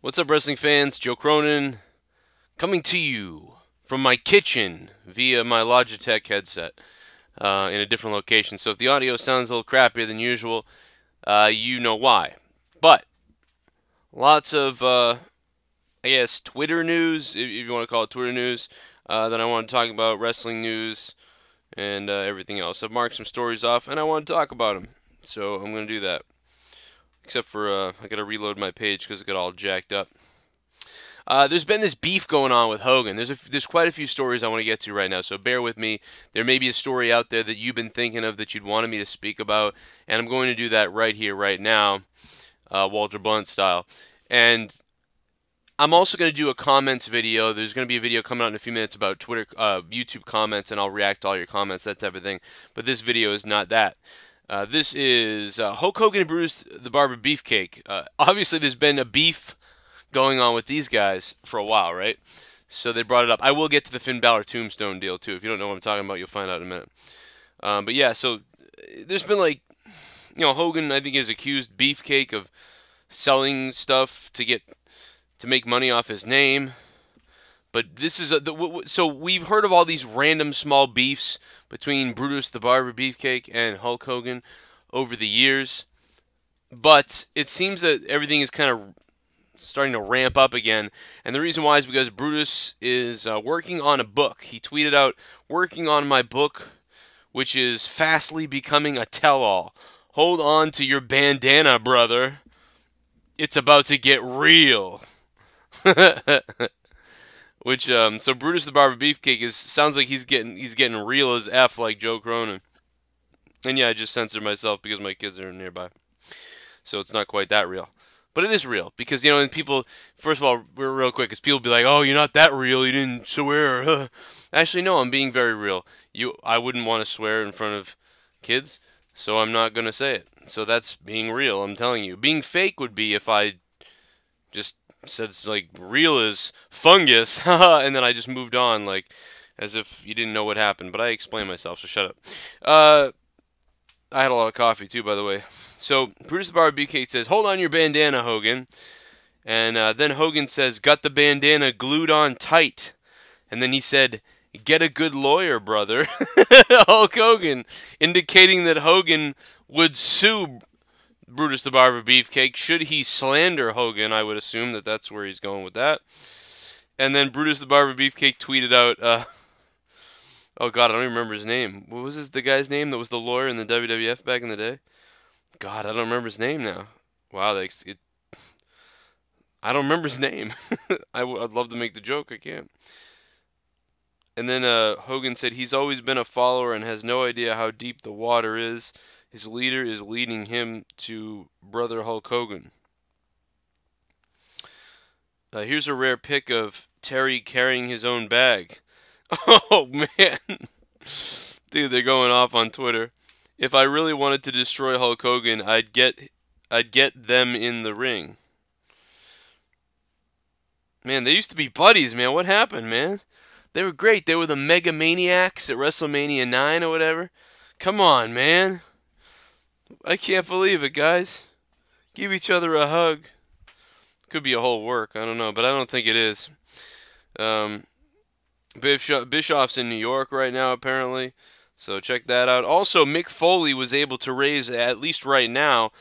What's up, wrestling fans? Joe Cronin coming to you from my kitchen via my Logitech headset in a different location. So if the audio sounds a little crappier than usual, you know why. But lots of, Twitter news, if you want to call it Twitter news, that I want to talk about, wrestling news, and everything else. I've marked some stories off, and I want to talk about them. So I'm going to do that. Except for, I got to reload my page because it got all jacked up. There's been this beef going on with Hogan. There's quite a few stories I want to get to right now, so bear with me. There may be a story out there that you've been thinking of that you'd wanted me to speak about, and I'm going to do that right here, right now, Walter Blunt style. And I'm also going to do a comments video. There's going to be a video coming out in a few minutes about Twitter, YouTube comments, and I'll react to all your comments, that type of thing. But this video is not that. This is Hulk Hogan and Brutus the Barber Beefcake. Obviously, there's been a beef going on with these guys for a while, right? So they brought it up. I will get to the Finn Balor Tombstone deal, too. If you don't know what I'm talking about, you'll find out in a minute. But yeah, so there's been Hogan, I think, is accused Beefcake of selling stuff to make money off his name. But this is so we've heard of all these random small beefs between Brutus the Barber Beefcake and Hulk Hogan over the years. But it seems that everything is kind of starting to ramp up again. And the reason why is because Brutus is working on a book. He tweeted out, "Working on my book, which is fastly becoming a tell-all. Hold on to your bandana, brother. It's about to get real." Which so Brutus the Barber Beefcake sounds like he's getting real as F, like Joe Cronin. And yeah, I just censored myself because my kids are nearby, so it's not quite that real. But it is real because, and people, first of all, we're real quick, because people be like, "Oh, you're not that real. You didn't swear." Actually, no, I'm being very real. I wouldn't want to swear in front of kids, so I'm not gonna say it. So that's being real. I'm telling you. Being fake would be if I just said like real as fungus, and then I just moved on, like as if you didn't know what happened. But I explained myself, so shut up. I had a lot of coffee too, by the way. So Brutus the Barber Beefcake says, "Hold on your bandana, Hogan." And then Hogan says, "Got the bandana glued on tight." And then he said, "Get a good lawyer, brother." Hulk Hogan, indicating that Hogan would sue Brutus the Barber Beefcake should he slander Hogan. I would assume that that's where he's going with that. And then Brutus the Barber Beefcake tweeted out, oh God, I don't even remember his name. What was the guy's name that was the lawyer in the WWF back in the day? God, I don't remember his name now. Wow, I don't remember his name. I'd love to make the joke, I can't. And then Hogan said he's always been a follower and has no idea how deep the water is. His leader is leading him to brother Hulk Hogan. Here's a rare pic of Terry carrying his own bag. Oh, man. Dude, they're going off on Twitter. If I really wanted to destroy Hulk Hogan, I'd get them in the ring. Man, they used to be buddies, man. What happened, man? They were great. They were the Mega Maniacs at WrestleMania 9 or whatever. Come on, man. I can't believe it, guys. Give each other a hug. Could be a whole work. I don't know, but I don't think it is. Bischoff's in New York right now, apparently. So check that out. Also, Mick Foley was able to raise, at least right now,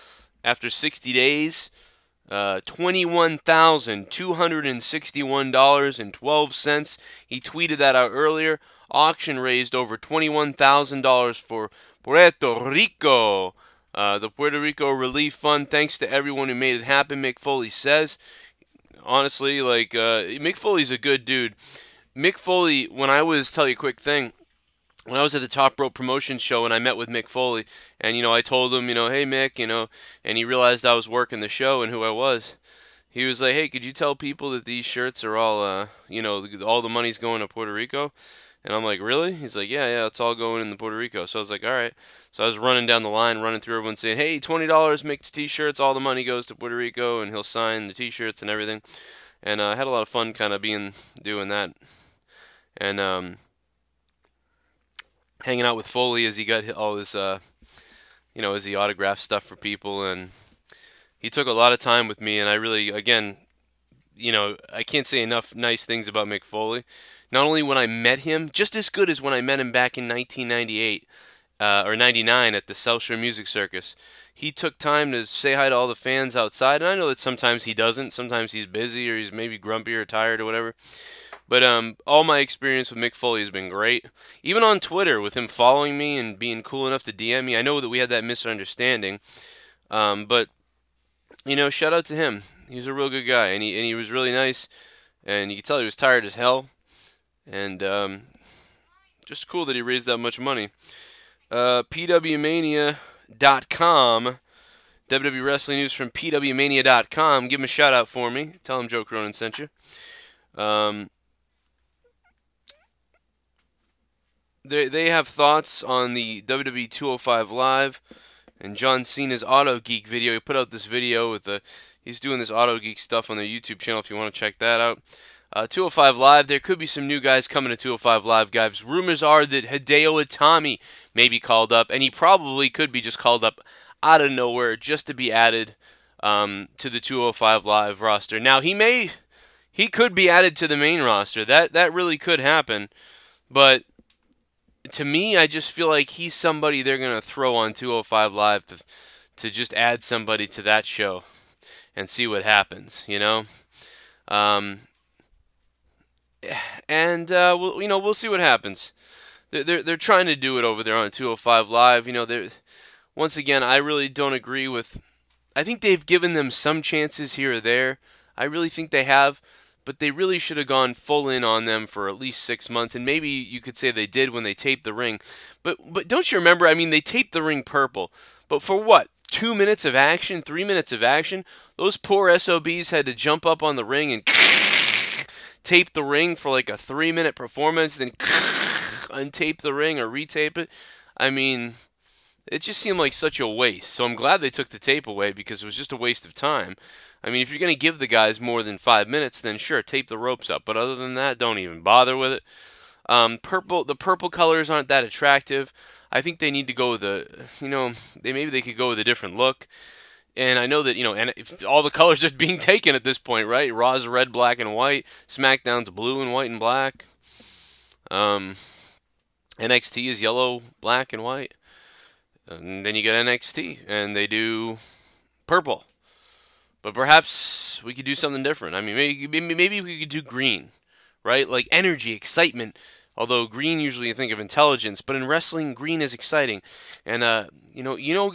after 60 days, $21,261.12. He tweeted that out earlier. Auction raised over $21,000 for Puerto Rico. The Puerto Rico Relief Fund. Thanks to everyone who made it happen, Mick Foley says. Honestly, Mick Foley's a good dude. Mick Foley, tell you a quick thing. When I was at the Top Rope Promotion show and I met with Mick Foley, and, I told him, "Hey, Mick," and he realized I was working the show and who I was. He was like, "Hey, could you tell people that these shirts are all, all the money's going to Puerto Rico?" And I'm like, "Really?" He's like, yeah, it's all going in the Puerto Rico. So I was like, all right. So I was running down the line, running through everyone saying, "Hey, $20 makes T-shirts. All the money goes to Puerto Rico," and he'll sign the T-shirts and everything. And I had a lot of fun kind of doing that. And hanging out with Foley as he got all his, as he autographed stuff for people. And he took a lot of time with me, and I really, again, I can't say enough nice things about Mick Foley. Not only when I met him, just as good as when I met him back in 1998 or 99 at the South Shore Music Circus. He took time to say hi to all the fans outside, and I know that sometimes he doesn't. Sometimes he's busy or he's maybe grumpy or tired or whatever. But all my experience with Mick Foley has been great. Even on Twitter, with him following me and being cool enough to DM me. I know that we had that misunderstanding, but shout out to him. He's a real good guy, and he was really nice, and you could tell he was tired as hell, and just cool that he raised that much money. PWMania.com, WWE Wrestling News from PWMania.com. Give him a shout out for me. Tell him Joe Cronin sent you. They have thoughts on the WWE 205 Live and John Cena's Auto Geek video. He put out this video with he's doing this Auto Geek stuff on their YouTube channel if you want to check that out. 205 Live, there could be some new guys coming to 205 Live, guys. Rumors are that Hideo Itami may be called up, and he probably could be just called up out of nowhere just to be added to the 205 Live roster. Now, he could be added to the main roster. That really could happen, but to me, I just feel like he's somebody they're going to throw on 205 Live to just add somebody to that show and see what happens, we'll see what happens. They're trying to do it over there on 205 Live. Once again, I really don't agree with. I think they've given them some chances here or there. I really think they have, but they really should have gone full in on them for at least 6 months, and maybe you could say they did when they taped the ring. But don't you remember? I mean, they taped the ring purple, but for what? 2 minutes of action, 3 minutes of action? Those poor SOBs had to jump up on the ring and tape the ring for like a 3-minute performance, then untape the ring or retape it. I mean, it just seemed like such a waste. So I'm glad they took the tape away because it was just a waste of time. I mean, if you're going to give the guys more than 5 minutes, then sure, tape the ropes up. But other than that, don't even bother with it. The purple colors aren't that attractive. I think they need to go with maybe they could go with a different look. And I know that, and all the colors are being taken at this point, right? Raw's red, black, and white. SmackDown's blue and white and black. NXT is yellow, black, and white. And then you get NXT, and they do purple. But perhaps we could do something different. I mean, maybe we could do green, right? Like energy, excitement. Although green, usually you think of intelligence, but in wrestling, green is exciting. And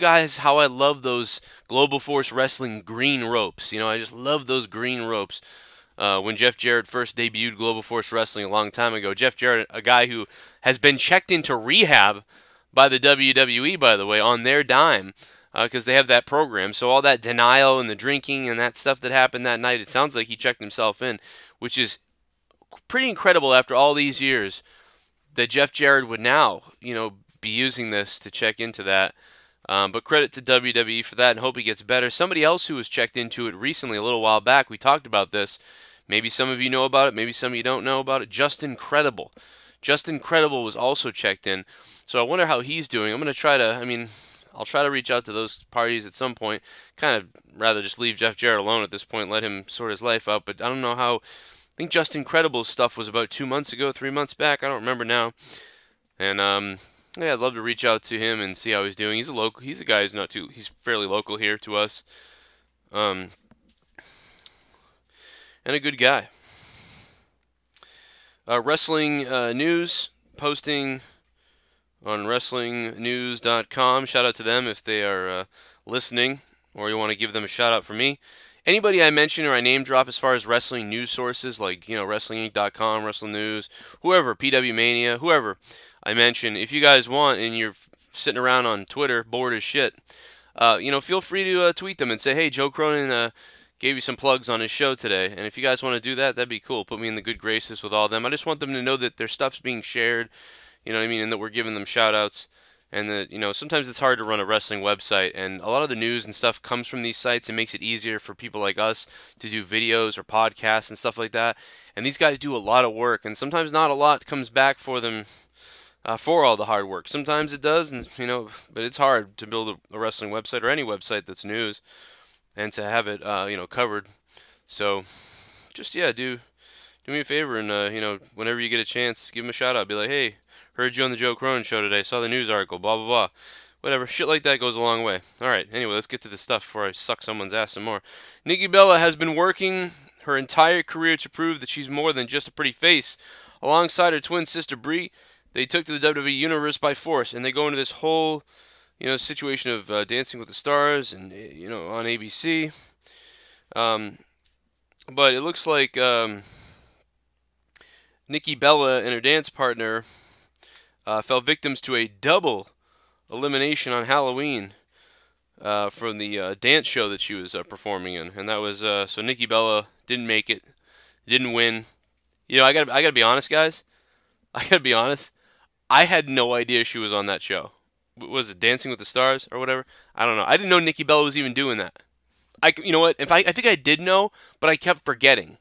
guys, how I love those Global Force Wrestling green ropes. I just love those green ropes. When Jeff Jarrett first debuted Global Force Wrestling a long time ago, Jeff Jarrett, a guy who has been checked into rehab by the WWE, by the way, on their dime, because they have that program. So all that denial and the drinking and that stuff that happened that night, it sounds like he checked himself in, which is pretty incredible after all these years that Jeff Jarrett would now, be using this to check into that. But credit to WWE for that, and hope he gets better. Somebody else who was checked into it recently, a little while back, we talked about this. Maybe some of you know about it, maybe some of you don't know about it. Justin Credible. Justin Credible was also checked in. So I wonder how he's doing. I'll try to reach out to those parties at some point. Kind of rather just leave Jeff Jarrett alone at this point, let him sort his life out. But I don't know how. I think Justin Credible's stuff was about 2 months ago, 3 months back. I don't remember now. And I'd love to reach out to him and see how he's doing. He's a guy who's he's fairly local here to us. And a good guy. Wrestling news posting on WrestlingNews.com. Shout out to them if they are listening, or you want to give them a shout out from me. Anybody I mention or I name drop as far as wrestling news sources, like WrestlingInc.com, Wrestling News, whoever, PW Mania, whoever I mention, if you guys want and you're sitting around on Twitter bored as shit, feel free to tweet them and say, hey, Joe Cronin gave you some plugs on his show today, and if you guys want to do that, that'd be cool. Put me in the good graces with all of them. I just want them to know that their stuff's being shared, you know what I mean, and that we're giving them shout-outs, and that, sometimes it's hard to run a wrestling website, and a lot of the news and stuff comes from these sites. It makes it easier for people like us to do videos or podcasts and stuff like that, and these guys do a lot of work, and sometimes not a lot comes back for them for all the hard work. Sometimes it does, and but it's hard to build a wrestling website or any website that's news, and to have it, covered. So just, yeah, do me a favor and, you know, whenever you get a chance, give him a shout out. Be like, hey, heard you on the Joe Cronin Show today, saw the news article, blah, blah, blah. Whatever, shit like that goes a long way. Alright, anyway, let's get to this stuff before I suck someone's ass some more. Nikki Bella has been working her entire career to prove that she's more than just a pretty face. Alongside her twin sister Brie, they took to the WWE Universe by force, and they go into this whole, you know, situation of Dancing with the Stars and, you know, on ABC. But it looks like Nikki Bella and her dance partner fell victims to a double elimination on Halloween from the dance show that she was performing in, and that was so Nikki Bella didn't make it, didn't win. You know, I gotta be honest, guys. I gotta be honest. I had no idea she was on that show. Was it Dancing with the Stars or whatever? I don't know. I didn't know Nikki Bella was even doing that. You know what? I think I did know, but I kept forgetting.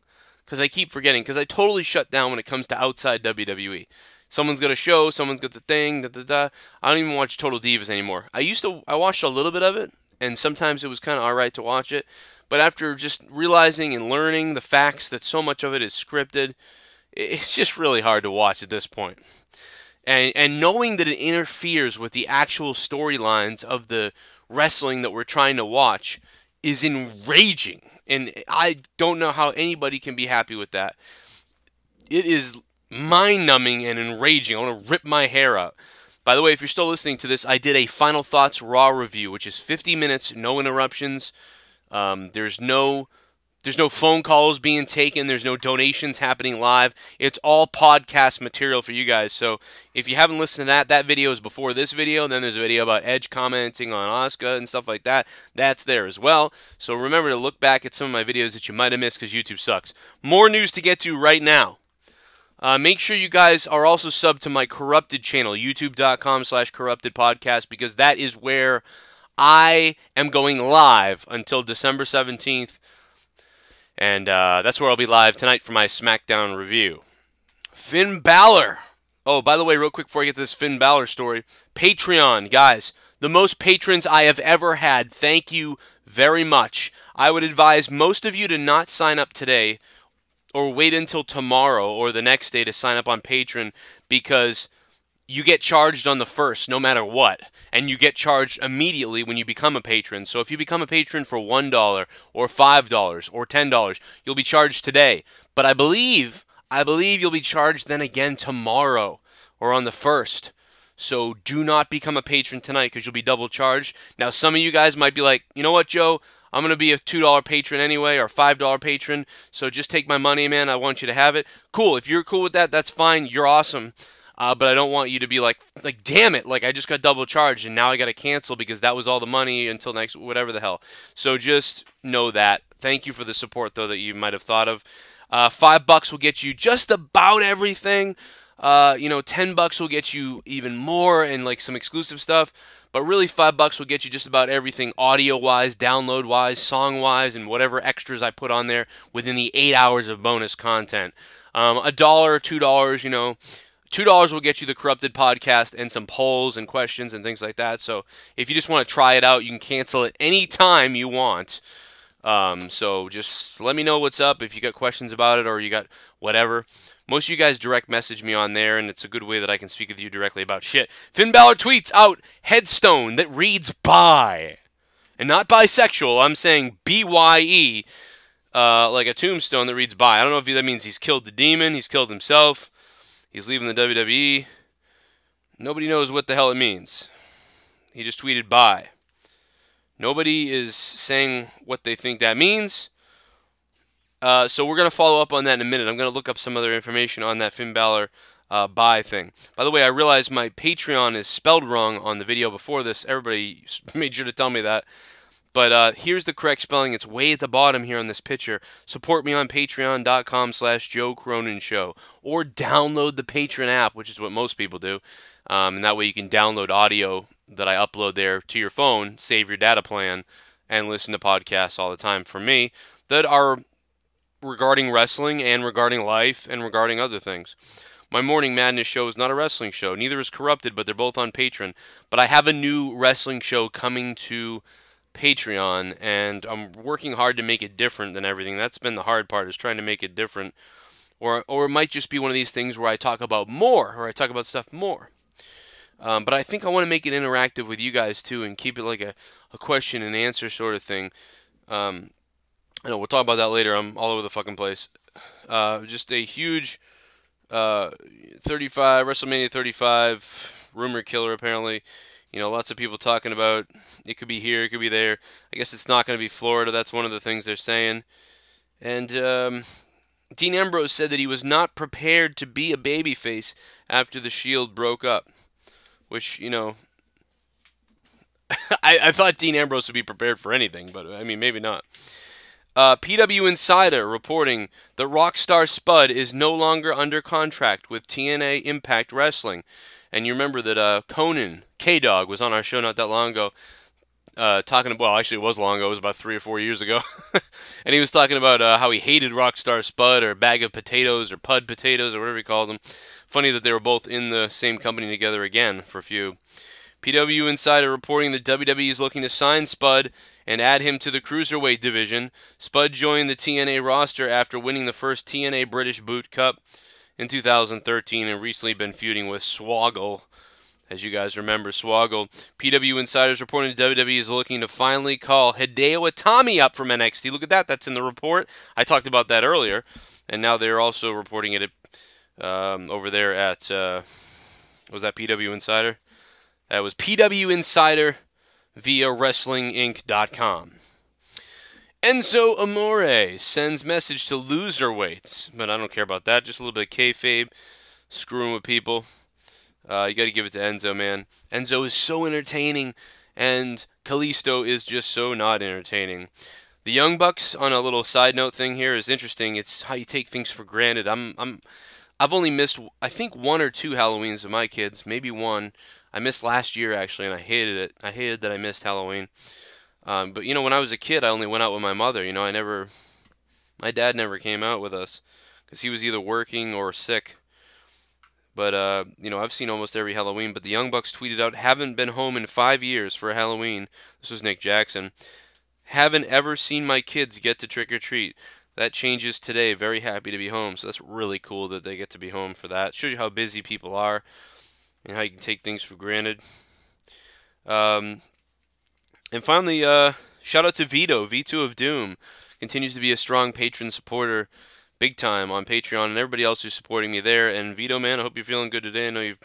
Because I keep forgetting. Because I totally shut down when it comes to outside WWE. Someone's got a show, someone's got the thing, da-da-da. I don't even watch Total Divas anymore. I watched a little bit of it, and sometimes it was kind of alright to watch it. But after just realizing and learning the facts that so much of it is scripted, it's just really hard to watch at this point. And knowing that it interferes with the actual storylines of the wrestling that we're trying to watch is enraging. And I don't know how anybody can be happy with that. It is mind-numbing and enraging. I want to rip my hair out. By the way, if you're still listening to this, I did a Final Thoughts Raw review, which is 50 minutes, no interruptions. There's no phone calls being taken. There's no donations happening live. It's all podcast material for you guys. So if you haven't listened to that video is before this video. Then there's a video about Edge commenting on Asuka and stuff like that. That's there as well. So remember to look back at some of my videos that you might have missed because YouTube sucks. More news to get to right now. Make sure you guys are also subbed to my Corrupted channel, youtube.com/corruptedpodcast, because that is where I am going live until December 17th. And that's where I'll be live tonight for my SmackDown review. Finn Balor. Oh, by the way, real quick before I get to this Finn Balor story. Patreon, guys. The most patrons I have ever had. Thank you very much. I would advise most of you to not sign up today or wait until tomorrow or the next day to sign up on Patreon, because you get charged on the first no matter what, and you get charged immediately when you become a patron. So if you become a patron for $1 or $5 or $10, you'll be charged today. But I believe you'll be charged then again tomorrow or on the 1st. So do not become a patron tonight because you'll be double charged. Now some of you guys might be like, you know what, Joe? I'm going to be a $2 patron anyway, or $5 patron, so just take my money, man. I want you to have it. Cool. If you're cool with that, that's fine. You're awesome. But I don't want you to be like, damn it, like I just got double charged and now I got to cancel because that was all the money until next, whatever the hell. So just know that. Thank you for the support, though, that you might have thought of. $5 will get you just about everything. You know, $10 will get you even more and like some exclusive stuff. But really, $5 will get you just about everything, audio-wise, download-wise, song-wise, and whatever extras I put on there within the 8 hours of bonus content. $1, $2, you know, $2 will get you the Corrupted podcast and some polls and questions and things like that. So if you just want to try it out, you can cancel it anytime you want. So just let me know what's up if you got questions about it or you got whatever. Most of you guys direct message me on there, and it's a good way that I can speak with you directly about shit. Finn Balor tweets out headstone that reads "bye," and not bisexual. I'm saying BYE, like a tombstone that reads "bye." I don't know if that means he's killed the demon, he's killed himself, he's leaving the WWE. Nobody knows what the hell it means. He just tweeted "bye." Nobody is saying what they think that means. So we're going to follow up on that in a minute. I'm going to look up some other information on that Finn Balor buy thing. By the way, I realized my Patreon is spelled wrong on the video before this. Everybody made sure to tell me that. But here's the correct spelling. It's way at the bottom here on this picture. Support me on patreon.com/Joe Cronin Show. Or download the Patreon app, which is what most people do. And that way you can download audio that I upload there to your phone, save your data plan, and listen to podcasts all the time from me that are regarding wrestling and regarding life and regarding other things. My Morning Madness show is not a wrestling show. Neither is Corrupted, but they're both on Patreon. But I have a new wrestling show coming to Patreon, and I'm working hard to make it different than everything. That's been the hard part, is trying to make it different. Or it might just be one of these things where I talk about more, or I talk about stuff more. But I think I want to make it interactive with you guys, too, and keep it like a question and answer sort of thing. I know we'll talk about that later. I'm all over the fucking place. Just a huge 35 WrestleMania 35 rumor killer, apparently. You know, lots of people talking about it could be here, it could be there. I guess it's not going to be Florida. That's one of the things they're saying. And Dean Ambrose said that he was not prepared to be a babyface after the Shield broke up. Which, you know, I thought Dean Ambrose would be prepared for anything, but, I mean, maybe not. PW Insider reporting that Rockstar Spud is no longer under contract with TNA Impact Wrestling. And you remember that Conan, K-Dog, was on our show not that long ago, talking about, well, actually it was long ago, it was about 3 or 4 years ago, and he was talking about how he hated Rockstar Spud, or Bag of Potatoes, or Pud Potatoes, or whatever he called them. Funny that they were both in the same company together again for a few. PW Insider reporting that WWE is looking to sign Spud and add him to the Cruiserweight division. Spud joined the TNA roster after winning the first TNA British Boot Cup in 2013 and recently been feuding with Swoggle. As you guys remember, Swoggle. PW Insiders reporting that WWE is looking to finally call Hideo Itami up from NXT. Look at that. That's in the report. I talked about that earlier. And now they're also reporting it over there at, was that PW Insider? That was PW Insider via WrestlingInc.com. Enzo Amore sends message to loserweights. But I don't care about that. Just a little bit of kayfabe. Screwing with people. You got to give it to Enzo, man. Enzo is so entertaining, and Kalisto is just so not entertaining. The Young Bucks, on a little side note thing here, is interesting. It's how you take things for granted. I've only missed, I think, 1 or 2 Halloweens of my kids, maybe 1. I missed last year, actually, and I hated it. I hated that I missed Halloween. But, you know, when I was a kid, I only went out with my mother. You know, my dad never came out with us because he was either working or sick. But, you know, I've seen almost every Halloween. But the Young Bucks tweeted out, haven't been home in 5 years for Halloween. This was Nick Jackson. Haven't ever seen my kids get to trick or treat. That changes today. Very happy to be home. So that's really cool that they get to be home for that. Shows you how busy people are and how you can take things for granted. And finally, shout out to Vito, V2 of Doom. Continues to be a strong patron supporter, big time on Patreon, and everybody else who's supporting me there. And Vito, man, I hope you're feeling good today. I know you've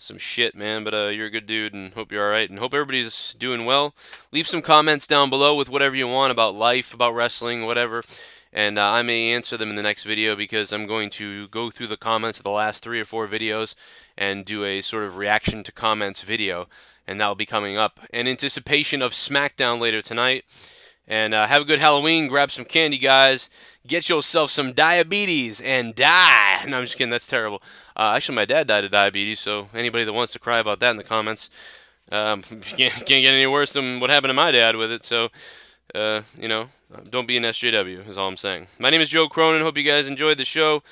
some shit, man, but you're a good dude, and hope you're alright, and hope everybody's doing well. Leave some comments down below with whatever you want about life, about wrestling, whatever, and I may answer them in the next video, because I'm going to go through the comments of the last 3 or 4 videos and do a sort of reaction to comments video, and that will be coming up in anticipation of SmackDown later tonight. And have a good Halloween. Grab some candy, guys. Get yourself some diabetes and die. No, I'm just kidding. That's terrible. Actually, my dad died of diabetes, so anybody that wants to cry about that in the comments, can't get any worse than what happened to my dad with it. So, you know, don't be an SJW is all I'm saying. My name is Joe Cronin. Hope you guys enjoyed the show.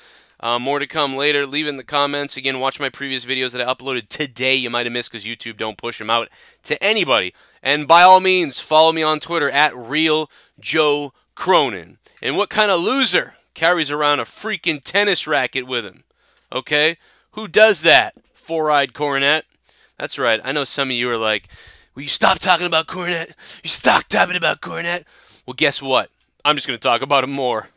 More to come later. Leave it in the comments. Again, watch my previous videos that I uploaded today. You might have missed because YouTube don't push them out to anybody. And by all means, follow me on Twitter at RealJoeCronin. And what kind of loser carries around a freaking tennis racket with him? Okay? Who does that? Four-eyed Cornet. That's right. I know some of you are like, will you stop talking about Cornet? You stop talking about Cornet? Well, guess what? I'm just going to talk about him more.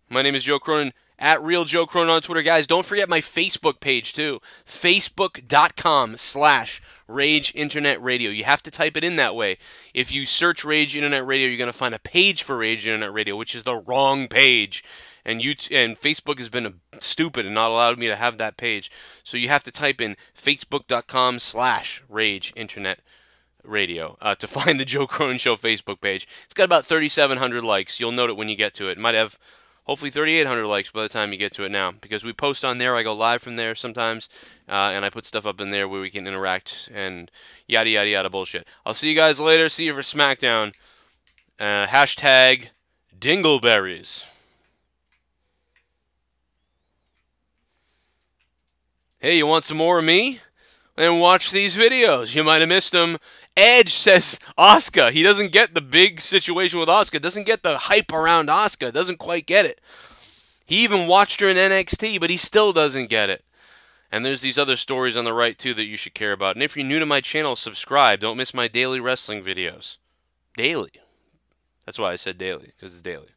My name is Joe Cronin. At RealJoeCronin on Twitter. Guys, don't forget my Facebook page, too. Facebook.com/Rage Internet Radio. You have to type it in that way. If you search Rage Internet Radio, you're going to find a page for Rage Internet Radio, which is the wrong page. And Facebook has been stupid and not allowed me to have that page. So you have to type in Facebook.com/Rage Internet Radio to find the Joe Cronin Show Facebook page. It's got about 3,700 likes. You'll note it when you get to it. It might have hopefully 3,800 likes by the time you get to it now, because we post on there. I go live from there sometimes, and I put stuff up in there where we can interact and yada, yada, yada bullshit. I'll see you guys later. See you for SmackDown. Hashtag Dingleberries. Hey, you want some more of me? Then watch these videos. You might have missed them Edge says Asuka. He doesn't get the big situation with Asuka. Doesn't get the hype around Asuka. Doesn't quite get it. He even watched her in NXT, but he still doesn't get it. And there's these other stories on the right, too, that you should care about. And if you're new to my channel, subscribe. Don't miss my daily wrestling videos. Daily. That's why I said daily, because it's daily.